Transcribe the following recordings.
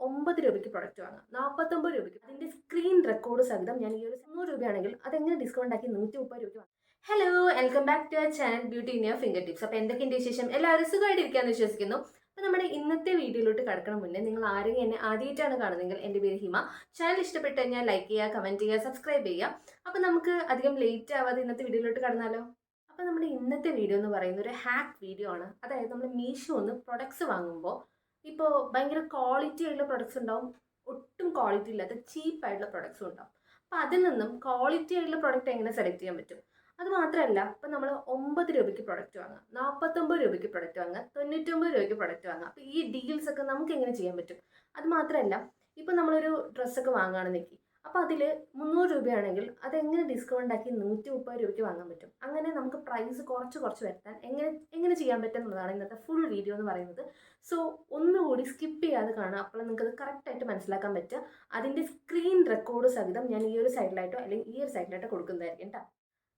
9 രൂപയ്ക്ക് പ്രൊഡക്റ്റ് വാങ്ങാം, 49 രൂപയ്ക്ക് അതിൻ്റെ സ്ക്രീൻ റെക്കോർഡ് സഹിതം ഞാൻ ഈ ഒരു 100 രൂപയാണെങ്കിൽ അതെങ്ങനെ ഡിസ്കൗണ്ട് ആക്കി 130 രൂപയ്ക്ക് വാങ്ങാം. Hello, welcome back to our channel beauty in your fingertips. അപ്പോൾ എന്തൊക്കെയുണ്ട് വിശേഷം? എല്ലാവരും സുഖമായിട്ടിരിക്കാമെന്ന് വിശ്വസിക്കുന്നു. അപ്പോൾ നമ്മുടെ ഇന്നത്തെ വീഡിയോയിലോട്ട് കടക്കണം മുന്നേ നിങ്ങൾ ആരെങ്കിലും എന്നെ ആദ്യമായിട്ടാണ് കാണുന്നതെങ്കിൽ എൻ്റെ പേര് ഹിമ. ചാനൽ ഇഷ്ടപ്പെട്ട് കഴിഞ്ഞാൽ ലൈക്ക് ചെയ്യുക, കമൻറ്റ് ചെയ്യുക, സബ്സ്ക്രൈബ് ചെയ്യുക. അപ്പോൾ നമുക്ക് അധികം ലേറ്റ് ആവാതെ ഇന്നത്തെ വീഡിയോയിലോട്ട് കടന്നാലോ? അപ്പോൾ നമ്മുടെ ഇന്നത്തെ വീഡിയോ എന്ന് പറയുന്നത് ഒരു ഹാക്ക് വീഡിയോ ആണ്. അതായത് നമ്മൾ മീഷോന്ന് പ്രൊഡക്ട്സ് വാങ്ങുമ്പോൾ ഇപ്പോൾ ഭയങ്കര ക്വാളിറ്റി ആയിട്ടുള്ള പ്രൊഡക്ട്സ് ഉണ്ടാവും, ഒട്ടും ക്വാളിറ്റി ഇല്ലാത്ത ചീപ്പായിട്ടുള്ള പ്രൊഡക്ട്സും ഉണ്ടാവും. അപ്പോൾ അതിൽ നിന്നും ക്വാളിറ്റി ആയിട്ടുള്ള പ്രൊഡക്റ്റ് എങ്ങനെ സെലക്ട് ചെയ്യാൻ പറ്റും? അത് മാത്രമല്ല, ഇപ്പം നമ്മൾ 9 രൂപയ്ക്ക് പ്രൊഡക്റ്റ് വാങ്ങാം, 49 രൂപയ്ക്ക് പ്രൊഡക്റ്റ് വാങ്ങാം, 99 രൂപയ്ക്ക് പ്രൊഡക്റ്റ് വാങ്ങാം. അപ്പോൾ ഈ ഡീൽസ് ഒക്കെ നമുക്ക് എങ്ങനെ ചെയ്യാൻ പറ്റും? അത് മാത്രമല്ല, ഇപ്പം നമ്മളൊരു ഡ്രസ്സൊക്കെ വാങ്ങുകയാണെന്ന് നോക്കി, അപ്പോൾ അതിൽ 300 രൂപയാണെങ്കിൽ അതെങ്ങനെ ഡിസ്കൗണ്ട് ആക്കി 130 രൂപയ്ക്ക് വാങ്ങാൻ പറ്റും? അങ്ങനെ നമുക്ക് പ്രൈസ് കുറച്ച് വരുത്താൻ എങ്ങനെ എങ്ങനെ ചെയ്യാൻ പറ്റും എന്നുള്ളതാണ് ഇന്നത്തെ ഫുൾ വീഡിയോ എന്ന് പറയുന്നത്. സോ ഒന്നുകൂടി സ്കിപ്പ് ചെയ്യാതെ കാണാം, അപ്പോൾ നിങ്ങൾക്കത് കറക്റ്റായിട്ട് മനസ്സിലാക്കാൻ പറ്റുക. അതിൻ്റെ സ്ക്രീൻ റെക്കോർഡ് സഹിതം ഞാൻ ഈ ഒരു സൈഡിലായിട്ടോ അല്ലെങ്കിൽ ഈ ഒരു സൈഡിലായിട്ടോ കൊടുക്കുന്നതായിരിക്കും കേട്ടോ.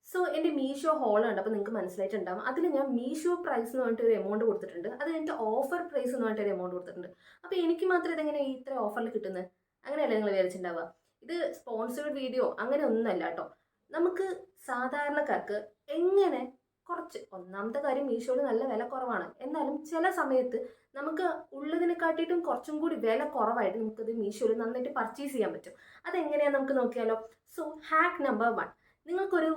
സോ എൻ്റെ മീഷോ ഹോൾ ഉണ്ട്, അപ്പോൾ നിങ്ങൾക്ക് മനസ്സിലായിട്ടുണ്ടാകും. അതിൽ ഞാൻ മീഷോ പ്രൈസ് എന്ന് പറഞ്ഞിട്ട് ഒരു എമൗണ്ട് കൊടുത്തിട്ടുണ്ട്, അത് എൻ്റെ ഓഫർ പ്രൈസ് എന്ന് പറഞ്ഞിട്ട് ഒരു എമൗണ്ട് കൊടുത്തിട്ടുണ്ട്. അപ്പോൾ എനിക്ക് മാത്രം ഇതെങ്ങനെ ഇത്ര ഓഫറിൽ കിട്ടുന്നത്? അങ്ങനെയല്ല നിങ്ങൾ വിചാരിച്ചിട്ടുണ്ടാവുക. ഇത് സ്പോൺസേർഡ് വീഡിയോ അങ്ങനെ ഒന്നുമല്ല കേട്ടോ. നമുക്ക് സാധാരണക്കാർക്ക് എങ്ങനെ ഒന്നാമത്തെ കാര്യം, മീഷോയിൽ നല്ല വില കുറവാണ്. എന്നാലും ചില സമയത്ത് നമുക്ക് ഉള്ളതിനെക്കാട്ടിയിട്ടും കുറച്ചും കൂടി വില കുറവായിട്ട് നമുക്കത് മീഷോയിൽ നന്നായിട്ട് പർച്ചേസ് ചെയ്യാൻ പറ്റും. അതെങ്ങനെയാണെന്ന് നമുക്ക് നോക്കിയാലോ. സോ ഹാക്ക് നമ്പർ 1, നിങ്ങൾക്കൊരു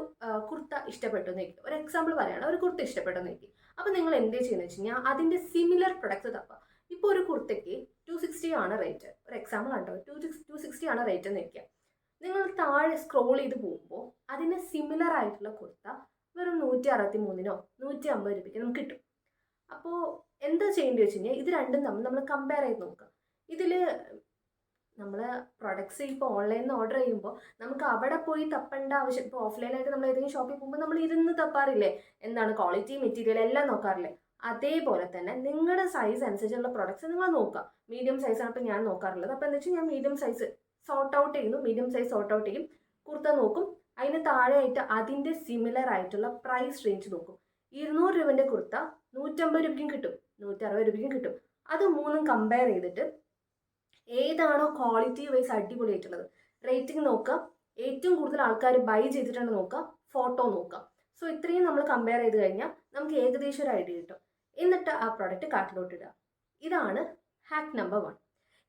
കുർത്ത ഇഷ്ടപ്പെട്ടെന്ന് വയ്ക്കും. ഒരു എക്സാമ്പിൾ പറയുകയാണ്, ഒരു കുർത്ത ഇഷ്ടപ്പെട്ടെന്ന് വയ്ക്കും. അപ്പോൾ നിങ്ങൾ എന്ത് ചെയ്യുന്നത് വെച്ച് കഴിഞ്ഞാൽ അതിൻ്റെ സിമിലർ പ്രൊഡക്ട്സ് തപ്പുക. ഇപ്പോൾ ഒരു കുർത്തയ്ക്ക് 260 ആണ് റേറ്റ്, ഒരു എക്സാമ്പിൾ ആണ് കേട്ടോ. 260 ആണ് റേറ്റ് എന്ന് വയ്ക്കുക. നിങ്ങൾ താഴെ സ്ക്രോൾ ചെയ്ത് പോകുമ്പോൾ അതിന് സിമിലർ ആയിട്ടുള്ള കുർത്ത വെറും 163-നോ 150 രൂപയ്ക്ക് നമുക്ക് കിട്ടും. അപ്പോൾ എന്താ ചെയ്യേണ്ടത് വെച്ച് കഴിഞ്ഞാൽ ഇത് രണ്ടും തമ്മിൽ നമ്മൾ കമ്പയർ ചെയ്ത് നോക്കുക. ഇതിൽ നമ്മൾ പ്രൊഡക്ട്സ് ഇപ്പോൾ ഓൺലൈനിൽ നിന്ന് ഓർഡർ ചെയ്യുമ്പോൾ നമുക്ക് അവിടെ പോയി തപ്പേണ്ട ആവശ്യം, ഇപ്പോൾ ഓഫ്ലൈനായിട്ട് നമ്മൾ ഏതെങ്കിലും ഷോപ്പിൽ പോകുമ്പോൾ നമ്മൾ ഇരുന്ന് തപ്പാറില്ലേ, എന്താണ് ക്വാളിറ്റി മെറ്റീരിയൽ എല്ലാം നോക്കാറില്ലേ? അതേപോലെ തന്നെ നിങ്ങളുടെ സൈസ് അനുസരിച്ചുള്ള പ്രൊഡക്ട്സ് നിങ്ങൾ നോക്കുക. മീഡിയം സൈസാണ് ഇപ്പോൾ ഞാൻ നോക്കാറുള്ളത്. അപ്പോൾ എന്താ വെച്ചാൽ ഞാൻ മീഡിയം സൈസ് സോർട്ട് ഔട്ട് ചെയ്യുന്നു, മീഡിയം സൈസ് സോർട്ട് ഔട്ട് ചെയ്യും, കുർത്ത നോക്കും. അതിന് താഴെയായിട്ട് അതിൻ്റെ സിമിലർ ആയിട്ടുള്ള പ്രൈസ് റേഞ്ച് നോക്കും. 200 രൂപൻ്റെ കുർത്ത 150 രൂപയ്ക്കും കിട്ടും, 160 രൂപയ്ക്കും കിട്ടും. അത് മൂന്നും കമ്പയർ ചെയ്തിട്ട് ഏതാണോ ക്വാളിറ്റി വൈസ് അടിപൊളിയായിട്ടുള്ളത് റേറ്റിംഗ് നോക്കുക, ഏറ്റവും കൂടുതൽ ആൾക്കാർ ബൈ ചെയ്തിട്ടുണ്ട് നോക്കുക, ഫോട്ടോ നോക്കുക. സോ ഇത്രയും നമ്മൾ കമ്പയർ ചെയ്ത് കഴിഞ്ഞാൽ നമുക്ക് ഏകദേശം ഒരു ഐഡിയ കിട്ടും. എന്നിട്ട് ആ പ്രോഡക്റ്റ് കാർട്ടിലോട്ട് ഇടുക. ഇതാണ് ഹാക്ക് നമ്പർ 1.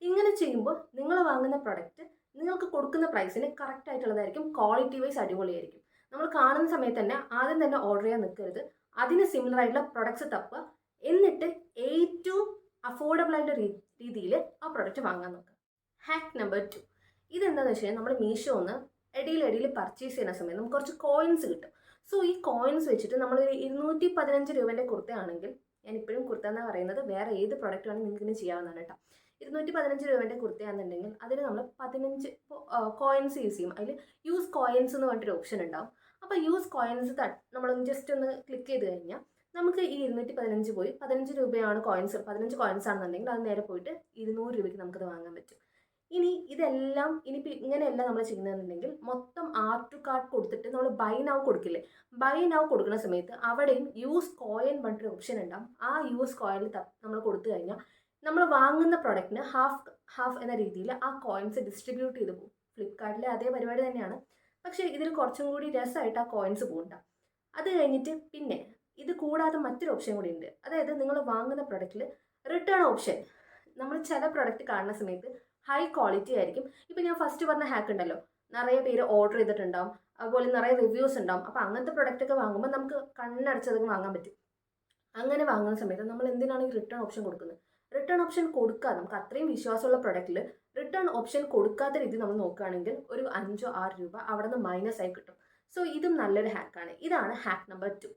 ഇങ്ങനെ ചെയ്യുമ്പോൾ നിങ്ങൾ വാങ്ങുന്ന പ്രൊഡക്റ്റ് നിങ്ങൾക്ക് കൊടുക്കുന്ന പ്രൈസിന് കറക്റ്റ് ആയിട്ടുള്ളതായിരിക്കും, ക്വാളിറ്റി വൈസ് അടിപൊളിയായിരിക്കും. നമ്മൾ കാണുന്ന സമയത്ത് തന്നെ ആദ്യം തന്നെ ഓർഡർ ചെയ്യാൻ നിൽക്കരുത്. അതിന് സിമിലർ ആയിട്ടുള്ള പ്രൊഡക്ട്സ് തപ്പുക, എന്നിട്ട് ഏറ്റവും അഫോർഡബിൾ ആയിട്ടുള്ള രീതിയിൽ ആ പ്രൊഡക്റ്റ് വാങ്ങാൻ നോക്കുക. ഹാക്ക് നമ്പർ 2, ഇതെന്താണെന്ന് വെച്ച് കഴിഞ്ഞാൽ നമ്മൾ മീഷോന്ന് ഇടയിൽ പർച്ചേസ് ചെയ്യുന്ന സമയത്ത് നമുക്ക് കുറച്ച് കോയിൻസ് കിട്ടും. സോ ഈ കോയിൻസ് വെച്ചിട്ട് നമ്മളൊരു 215 രൂപേൻ്റെ കുർത്തയാണെങ്കിൽ, ഞാനിപ്പോഴും കുർത്ത എന്നാണ് പറയുന്നത്, വേറെ ഏത് പ്രൊഡക്റ്റ് വേണമെങ്കിൽ നിങ്ങൾക്ക് ഇങ്ങനെ ചെയ്യാവുന്നതാണ് കേട്ടോ. 215 രൂപേൻ്റെ കുർത്തയാണെന്നുണ്ടെങ്കിൽ അതിൽ നമ്മൾ 15 കോയിൻസ് യൂസ് ചെയ്യും. അതിൽ യൂസ് കോയിൻസ് എന്ന് പറഞ്ഞിട്ടൊരു ഓപ്ഷൻ ഉണ്ടാവും. അപ്പോൾ യൂസ് കോയിൻസ് നമ്മളൊന്ന് ജസ്റ്റ് ഒന്ന് ക്ലിക്ക് ചെയ്ത് കഴിഞ്ഞാൽ നമുക്ക് ഈ 215 പോയി 15 രൂപയാണ് കോയിൻസ്, 15 കോയിൻസ് ആണെന്നുണ്ടെങ്കിൽ അത് നേരെ പോയിട്ട് 200 രൂപയ്ക്ക് നമുക്കത് വാങ്ങാൻ പറ്റും. ഇതെല്ലാം ഇനിയിപ്പോൾ ഇങ്ങനെയല്ല നമ്മൾ ചെയ്യുന്നതെന്നുണ്ടെങ്കിൽ മൊത്തം ആഡ് ടു കാർട്ട് കൊടുത്തിട്ട് നമ്മൾ ബൈ നൗ കൊടുക്കില്ലേ, ബൈ നൗ കൊടുക്കുന്ന സമയത്ത് അവിടെയും യൂസ് കോയിൻ പറഞ്ഞിട്ടൊരു ഓപ്ഷൻ ഉണ്ടാവും. ആ യൂസ് കോയിനിൽ നമ്മൾ കൊടുത്തു കഴിഞ്ഞാൽ നമ്മൾ വാങ്ങുന്ന പ്രൊഡക്റ്റിന് ഹാഫ് എന്ന രീതിയിൽ ആ കോയിൻസ് ഡിസ്ട്രിബ്യൂട്ട് ചെയ്ത് പോകും. ഫ്ലിപ്കാർട്ടിലെ അതേ പരിപാടി തന്നെയാണ്, പക്ഷേ ഇതിൽ കുറച്ചും കൂടി രസമായിട്ട് ആ കോയിൻസ് പോകണ്ട. അത് കഴിഞ്ഞിട്ട് പിന്നെ ഇത് കൂടാതെ മറ്റൊരു ഓപ്ഷൻ കൂടി ഉണ്ട്. അതായത് നിങ്ങൾ വാങ്ങുന്ന പ്രൊഡക്റ്റിൽ റിട്ടേൺ ഓപ്ഷൻ. നമ്മൾ ചില പ്രൊഡക്റ്റ് കാണുന്ന സമയത്ത് ഹൈ ക്വാളിറ്റി ആയിരിക്കും. ഇപ്പോൾ ഞാൻ ഫസ്റ്റ് പറഞ്ഞ ഹാക്ക് ഉണ്ടല്ലോ, നിറയെ പേര് ഓർഡർ ചെയ്തിട്ടുണ്ടാവും, അതുപോലെ നിറയെ റിവ്യൂസ് ഉണ്ടാവും. അപ്പോൾ അങ്ങനത്തെ പ്രൊഡക്റ്റൊക്കെ വാങ്ങുമ്പോൾ നമുക്ക് കണ്ണടച്ചതൊക്കെ വാങ്ങാൻ പറ്റും. അങ്ങനെ വാങ്ങുന്ന സമയത്ത് നമ്മൾ എന്തിനാണ് ഈ റിട്ടേൺ ഓപ്ഷൻ കൊടുക്കുന്നത്? റിട്ടേൺ ഓപ്ഷൻ കൊടുക്കുക, നമുക്ക് അത്രയും വിശ്വാസമുള്ള പ്രൊഡക്റ്റിൽ റിട്ടേൺ ഓപ്ഷൻ കൊടുക്കാത്ത രീതി നമ്മൾ നോക്കുകയാണെങ്കിൽ ഒരു 5-6 രൂപ അവിടെ നിന്ന് മൈനസ് ആയി കിട്ടും. സോ ഇതും നല്ലൊരു ഹാക്കാണ്. ഇതാണ് ഹാക്ക് നമ്പർ 2.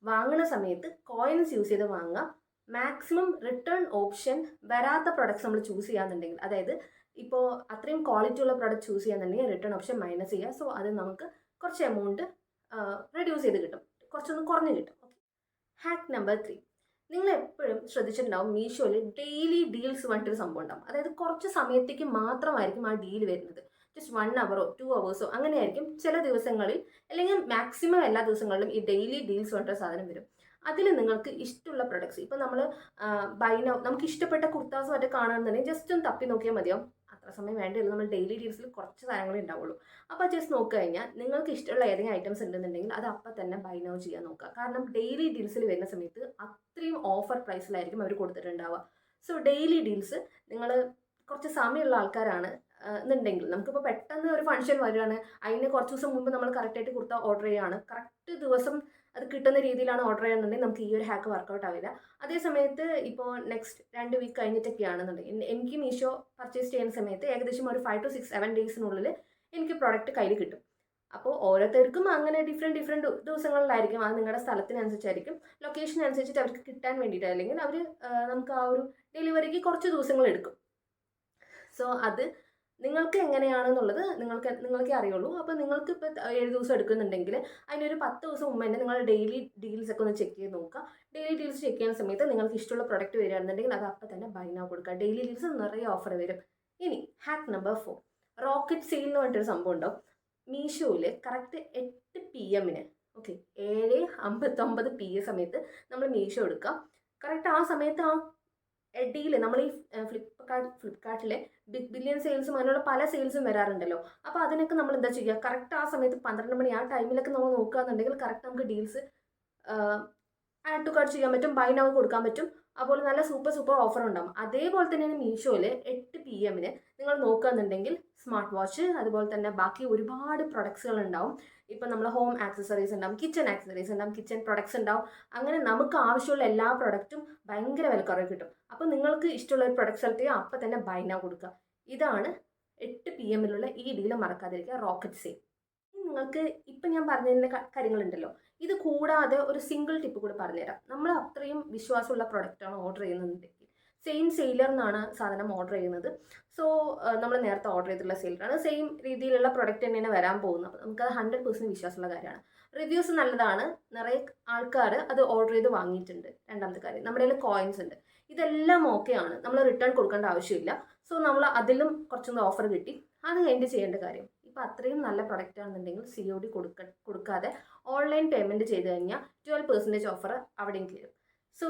വാങ്ങുന്ന സമയത്ത് കോയിൻസ് യൂസ് ചെയ്ത് വാങ്ങുക. മാക്സിമം റിട്ടേൺ ഓപ്ഷൻ വരാത്ത പ്രൊഡക്ട്സ് നമ്മൾ ചൂസ് ചെയ്യാന്നുണ്ടെങ്കിൽ, അതായത് ഇപ്പോൾ അത്രയും ക്വാളിറ്റി ഉള്ള പ്രൊഡക്റ്റ് ചൂസ് ചെയ്യാന്നുണ്ടെങ്കിൽ റിട്ടേൺ ഓപ്ഷൻ മൈനസ് ചെയ്യുക. സോ അത് നമുക്ക് കുറച്ച് എമൗണ്ട് റെഡ്യൂസ് ചെയ്ത് കിട്ടും, കുറച്ചൊന്ന് കുറഞ്ഞ് കിട്ടും. ഓക്കെ. ഹാക്ക് നമ്പർ 3, നിങ്ങൾ എപ്പോഴും ശ്രദ്ധിച്ചിട്ടുണ്ടാവും മീഷോയിൽ ഡെയിലി ഡീൽസ് പറഞ്ഞിട്ടൊരു സംഭവം ഉണ്ടാവും. അതായത് കുറച്ച് സമയത്തേക്ക് മാത്രമായിരിക്കും ആ ഡീൽ വരുന്നത്. ജസ്റ്റ് 1 അവറോ 2 അവേഴ്സോ അങ്ങനെയായിരിക്കും ചില ദിവസങ്ങളിൽ, അല്ലെങ്കിൽ മാക്സിമം എല്ലാ ദിവസങ്ങളിലും ഈ ഡെയിലി ഡീൽസ് പറഞ്ഞിട്ടൊരു സാധനം വരും. അതിൽ നിങ്ങൾക്ക് ഇഷ്ടമുള്ള പ്രൊഡക്ട്സ് ഇപ്പോൾ നമ്മൾ ബൈ നൗ നമുക്ക് ഇഷ്ടപ്പെട്ട കുർത്താസ് മറ്റേ കാണുകയാണെന്നുണ്ടെങ്കിൽ ജസ്റ്റ് ഒന്ന് തപ്പി നോക്കിയാൽ മതിയാവും. അത്ര സമയം വേണ്ടില്ല, നമ്മൾ ഡെയിലി ഡീൽസിൽ കുറച്ച് സാധനങ്ങളേ ഉണ്ടാവുള്ളൂ. അപ്പോൾ ജസ്റ്റ് നോക്കി കഴിഞ്ഞാൽ നിങ്ങൾക്ക് ഇഷ്ടമുള്ള ഏതെങ്കിലും ഐറ്റംസ് ഉണ്ടെന്നുണ്ടെങ്കിൽ അത് അപ്പം തന്നെ ബൈ നൗ ചെയ്യാൻ നോക്കുക. കാരണം ഡെയിലി ഡീൽസിൽ വരുന്ന സമയത്ത് അത്രയും ഓഫർ പ്രൈസിലായിരിക്കും അവർ കൊടുത്തിട്ടുണ്ടാവുക. സോ ഡെയിലി ഡീൽസ് നിങ്ങൾ കുറച്ച് സമയമുള്ള ആൾക്കാരാണ് എന്നുണ്ടെങ്കിൽ, നമുക്കിപ്പോൾ പെട്ടെന്ന് ഒരു ഫംഗ്ഷൻ വരികയാണ്, അതിന് കുറച്ച് ദിവസം മുമ്പ് നമ്മൾ കറക്റ്റായിട്ട് കുർത്ത ഓർഡർ ചെയ്യുകയാണ്, കറക്റ്റ് ദിവസം അത് കിട്ടുന്ന രീതിയിലാണ് ഓർഡർ ചെയ്യുന്നുണ്ടെങ്കിൽ നമുക്ക് ഈ ഒരു ഹാക്ക് വർക്കൗട്ട് ആവില്ല. അതേ സമയത്ത് ഇപ്പോൾ നെക്സ്റ്റ് 2 വീക്ക് കഴിഞ്ഞിട്ടൊക്കെയാണെന്നുണ്ടെങ്കിൽ എനിക്ക് മീഷോ പർച്ചേസ് ചെയ്യുന്ന സമയത്ത് ഏകദേശം ഒരു 5 to 7 ഡേയ്സിനുള്ളിൽ എനിക്ക് പ്രോഡക്റ്റ് കയ്യിൽ കിട്ടും. അപ്പോൾ ഓരോരുത്തർക്കും അങ്ങനെ ഡിഫറെൻറ്റ് ദിവസങ്ങളിലായിരിക്കും. അത് നിങ്ങളുടെ സ്ഥലത്തിനനുസരിച്ചായിരിക്കും, ലൊക്കേഷൻ അനുസരിച്ചിട്ട് അവർക്ക് കിട്ടാൻ വേണ്ടിയിട്ട്, അല്ലെങ്കിൽ അവർ നമുക്ക് ആ ഒരു ഡെലിവറിക്ക് കുറച്ച് ദിവസങ്ങൾ എടുക്കും. സോ അത് നിങ്ങൾക്ക് എങ്ങനെയാണെന്നുള്ളത് നിങ്ങൾക്കേ അറിയുള്ളൂ. അപ്പോൾ നിങ്ങൾക്ക് ഇപ്പോൾ 7 ദിവസം എടുക്കുന്നുണ്ടെങ്കിൽ അതിനൊരു 10 ദിവസം മുമ്പ് തന്നെ നിങ്ങൾ ഡെയിലി ഡീൽസ് ഒക്കെ ഒന്ന് ചെക്ക് ചെയ്ത് നോക്കുക. ഡെയിലി ഡീൽസ് ചെക്ക് ചെയ്യുന്ന സമയത്ത് നിങ്ങൾക്ക് ഇഷ്ടമുള്ള പ്രൊഡക്റ്റ് വരികയാണെന്നുണ്ടെങ്കിൽ അത് അപ്പോൾ തന്നെ ബൈ നൗ കൊടുക്കുക. ഡെയിലി ഡീൽസ് നിറയെ ഓഫർ വരും. ഇനി ഹാക്ക് നമ്പർ 4, റോക്കറ്റ് സെയിൽ എന്ന് പറഞ്ഞിട്ടൊരു സംഭവം ഉണ്ടാവും. മീഷോയിൽ കറക്റ്റ് 8 PM ഓക്കെ 7:59 PM സമയത്ത് നമ്മൾ മീഷോ എടുക്കുക. കറക്റ്റ് ആ സമയത്ത് ആ ഡീല് നമ്മൾ ഈ ഫ്ലിപ്കാർട്ടിലെ ബിഗ് ബില്യൺ സെയിൽസും അങ്ങനെയുള്ള പല സെയിൽസും വരാറുണ്ടല്ലോ. അപ്പോൾ അതിനൊക്കെ നമ്മൾ എന്താ ചെയ്യുക, കറക്റ്റ് ആ സമയത്ത് 12 മണി ആ ടൈമിലൊക്കെ നമ്മൾ നോക്കുകയാണെന്നുണ്ടെങ്കിൽ കറക്റ്റ് നമുക്ക് ഡീൽസ് ആഡ് ടു കാർട്ട് ചെയ്യാൻ പറ്റും, ബൈ നൗ കൊടുക്കാൻ പറ്റും. അതുപോലെ നല്ല സൂപ്പർ ഓഫർ ഉണ്ടാകും. അതേപോലെ തന്നെയാണ് മീഷോയിൽ 8 PM നിങ്ങൾ നോക്കുകയെന്നുണ്ടെങ്കിൽ സ്മാർട്ട് വാച്ച്, അതുപോലെ തന്നെ ബാക്കി ഒരുപാട് പ്രൊഡക്ട്സുകൾ ഉണ്ടാവും. ഇപ്പം നമ്മൾ ഹോം ആക്സസറീസ് ഉണ്ടാവും, കിച്ചൺ ആക്സസറീസ് ഉണ്ടാവും, കിച്ചൺ പ്രൊഡക്ട്സ് ഉണ്ടാവും. അങ്ങനെ നമുക്ക് ആവശ്യമുള്ള എല്ലാ പ്രൊഡക്റ്റും ഭയങ്കര വിലക്കുറവ് കിട്ടും. അപ്പോൾ നിങ്ങൾക്ക് ഇഷ്ടമുള്ള ഒരു പ്രൊഡക്റ്റ് സെലക്ട് ചെയ്യുക, അപ്പം തന്നെ ബൈ നൗ കൊടുക്കുക. ഇതാണ് 8 PM ഈ ഡീൽ മറക്കാതിരിക്കുക, റോക്കറ്റ് സെയിൽ. നിങ്ങൾക്ക് ഇപ്പം ഞാൻ പറഞ്ഞതിൻ്റെ കാര്യങ്ങളുണ്ടല്ലോ, ഇത് കൂടാതെ ഒരു സിംഗിൾ ടിപ്പ് കൂടി പറഞ്ഞുതരാം. നമ്മൾ അത്രയും വിശ്വാസമുള്ള പ്രൊഡക്റ്റാണ് ഓർഡർ ചെയ്യുന്നുണ്ടെങ്കിൽ, സെയിം സെയിലർ എന്നാണ് സാധനം ഓർഡർ ചെയ്യുന്നത്. സോ നമ്മൾ നേരത്തെ ഓർഡർ ചെയ്തിട്ടുള്ള സെയിലറാണ്, സെയിം രീതിയിലുള്ള പ്രൊഡക്റ്റ് തന്നെയാണ് വരാൻ പോകുന്നത്. അപ്പോൾ നമുക്കത് 100% വിശ്വാസമുള്ള കാര്യമാണ്. റിവ്യൂസ് നല്ലതാണ്, നിറയെ ആൾക്കാർ അത് ഓർഡർ ചെയ്ത് വാങ്ങിയിട്ടുണ്ട്. രണ്ടാമത്തെ കാര്യം, നമ്മുടെ കയ്യിൽ കോയിൻസ് ഉണ്ട്. ഇതെല്ലാം ഓക്കെ ആണ്, നമ്മൾ റിട്ടേൺ കൊടുക്കേണ്ട ആവശ്യമില്ല. സോ നമ്മൾ അതിലും കുറച്ചൊന്ന് ഓഫർ കിട്ടി. അത് കഴിഞ്ഞിട്ട് ചെയ്യേണ്ട കാര്യം, ഇപ്പോൾ അത്രയും നല്ല പ്രൊഡക്റ്റ് ആണെന്നുണ്ടെങ്കിൽ COD കൊടുക്കാതെ ഓൺലൈൻ പേയ്മെൻറ്റ് ചെയ്ത് കഴിഞ്ഞാൽ 12% ഓഫർ അവിടെയും കയറും. സോ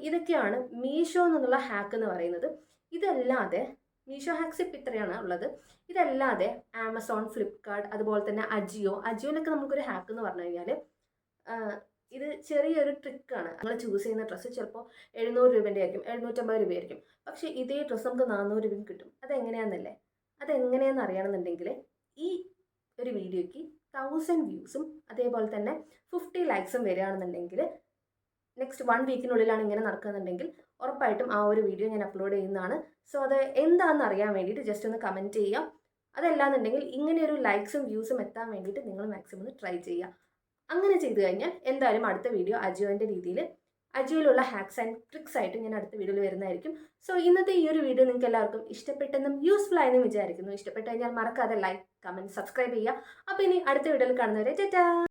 ഇതൊക്കെയാണ് മീഷോ എന്നുള്ള ഹാക്ക് എന്ന് പറയുന്നത്. ഇതല്ലാതെ മീഷോ ഹാക്സ് ഇപ്പം ഇത്രയാണ് ഉള്ളത്. ഇതല്ലാതെ ആമസോൺ, ഫ്ലിപ്കാർട്ട്, അതുപോലെ തന്നെ അജിയോയിലൊക്കെ നമുക്കൊരു ഹാക്ക് എന്ന് പറഞ്ഞു കഴിഞ്ഞാൽ ഇത് ചെറിയൊരു ട്രിക്കാണ്. നമ്മൾ ചൂസ് ചെയ്യുന്ന ഡ്രസ്സ് ചിലപ്പോൾ 700 രൂപേൻ്റെ ആയിരിക്കും, 750 രൂപയായിരിക്കും. പക്ഷേ ഇതേ ഡ്രസ്സ് നമുക്ക് 400 രൂപയ്ക്ക് കിട്ടും. അതെങ്ങനെയാണെന്നല്ലേ? അതെങ്ങനെയാണെന്ന് അറിയണമെന്നുണ്ടെങ്കിൽ ഈ ഒരു വീഡിയോയ്ക്ക് 1000 വ്യൂസും അതേപോലെ തന്നെ 50 ലൈക്സും വരികയാണെന്നുണ്ടെങ്കിൽ, നെക്സ്റ്റ് 1 വീക്കിനുള്ളിലാണ് ഇങ്ങനെ നടക്കുന്നുണ്ടെങ്കിൽ ഉറപ്പായിട്ടും ആ ഒരു വീഡിയോ ഞാൻ അപ്ലോഡ് ചെയ്യുന്നതാണ്. സോ അത് എന്താണെന്ന് അറിയാൻ വേണ്ടിയിട്ട് ജസ്റ്റ് ഒന്ന് കമൻറ്റ് ചെയ്യുക. അതല്ലാന്നുണ്ടെങ്കിൽ ഇങ്ങനെയൊരു ലൈക്സും വ്യൂസും എത്താൻ വേണ്ടിയിട്ട് നിങ്ങൾ മാക്സിമം ഒന്ന് ട്രൈ ചെയ്യുക. അങ്ങനെ ചെയ്തു കഴിഞ്ഞാൽ എന്തായാലും അടുത്ത വീഡിയോ അജിയോയിലുള്ള ഹാക്സ് ആൻഡ് ട്രിക്സ് ആയിട്ട് ഞാൻ അടുത്ത വീഡിയോയിൽ വരുന്നതായിരിക്കും. സോ ഇന്നത്തെ ഈ ഒരു വീഡിയോ നിങ്ങൾക്ക് എല്ലാവർക്കും ഇഷ്ടപ്പെട്ടെന്നും യൂസ്ഫുൾ ആയെന്നും വിചാരിക്കുന്നു. ഇഷ്ടപ്പെട്ട് കഴിഞ്ഞാൽ മറക്കാതെ ലൈക്ക്, കമൻറ്റ്, സബ്സ്ക്രൈബ് ചെയ്യുക. അപ്പോൾ ഇനി അടുത്ത വീഡിയോയിൽ കാണുന്നവരെ ടാറ്റാ.